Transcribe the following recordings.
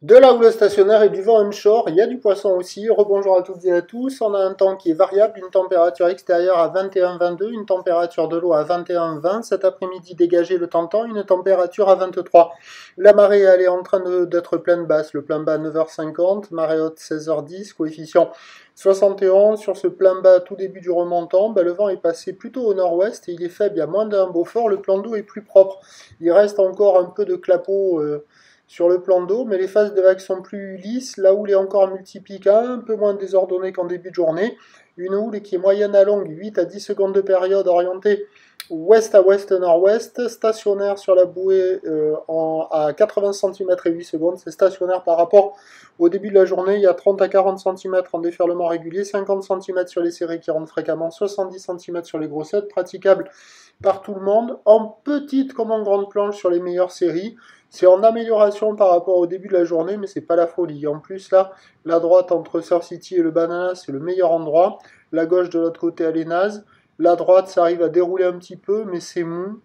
De la houle stationnaire et du vent onshore, il y a du poisson aussi. Rebonjour à toutes et à tous. On a un temps qui est variable, une température extérieure à 21-22, une température de l'eau à 21-20. Cet après-midi dégagé le temps, une température à 23. La marée elle est en train d'être pleine basse. Le plein bas 9h50, marée haute 16h10, coefficient 71. Sur ce plein bas tout début du remontant, le vent est passé plutôt au nord-ouest et il est faible, il y a moins d'un Beaufort. Le plan d'eau est plus propre. Il reste encore un peu de clapot sur le plan d'eau, mais les phases de vagues sont plus lisses, la houle est encore multiplique un peu moins désordonnée qu'en début de journée, une houle qui est moyenne à longue, 8 à 10 secondes de période orientée ouest à ouest-nord-ouest, stationnaire sur la bouée à 80 cm et 8 secondes, c'est stationnaire par rapport au début de la journée, il y a 30 à 40 cm en déferlement régulier, 50 cm sur les séries qui rentrent fréquemment, 70 cm sur les grossettes, praticable par tout le monde, en petite comme en grande planche sur les meilleures séries. C'est en amélioration par rapport au début de la journée, mais c'est pas la folie. En plus, là, la droite entre Surf City et le Banana, c'est le meilleur endroit. La gauche de l'autre côté, elle est naze. La droite, ça arrive à dérouler un petit peu, mais c'est mou.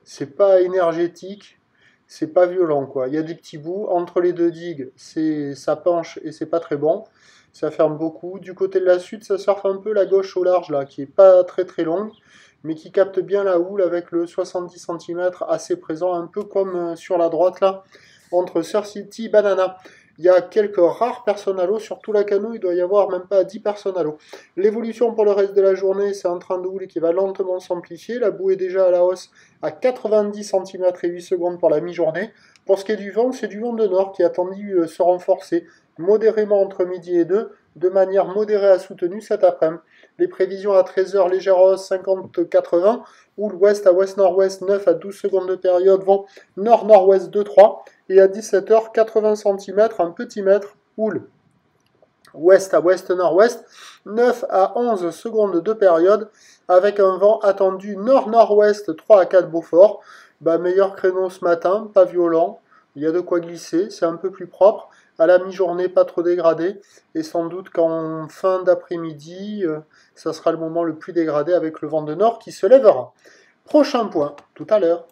C'est pas énergétique. C'est pas violent, quoi. Il y a des petits bouts. Entre les deux digues, ça penche et c'est pas très bon. Ça ferme beaucoup. Du côté de la sud, ça surfe un peu la gauche au large, là, qui est pas très très longue, mais qui capte bien la houle avec le 70 cm assez présent, un peu comme sur la droite là, entre Surf City et Banana. Il y a quelques rares personnes à l'eau, sur tout la canot, il doit y avoir même pas 10 personnes à l'eau. L'évolution pour le reste de la journée, c'est un train de houle qui va lentement s'amplifier. La boue est déjà à la hausse à 90 cm et 8 secondes pour la mi-journée. Pour ce qui est du vent, c'est du vent de nord qui a attendu se renforcer modérément entre midi et 2, de manière modérée à soutenue cet après-midi. Les prévisions à 13h, légère hausse 50-80, houle ouest à ouest-nord-ouest 9 à 12 secondes de période, vent nord-nord-ouest 2-3, et à 17h, 80 cm, un petit mètre, houle ouest à ouest-nord-ouest, 9 à 11 secondes de période, avec un vent attendu nord-nord-ouest 3 à 4 Beaufort. Meilleur créneau ce matin, pas violent, il y a de quoi glisser, c'est un peu plus propre. À la mi-journée, pas trop dégradé, et sans doute qu'en fin d'après-midi, ça sera le moment le plus dégradé avec le vent de nord qui se lèvera. Prochain point, tout à l'heure.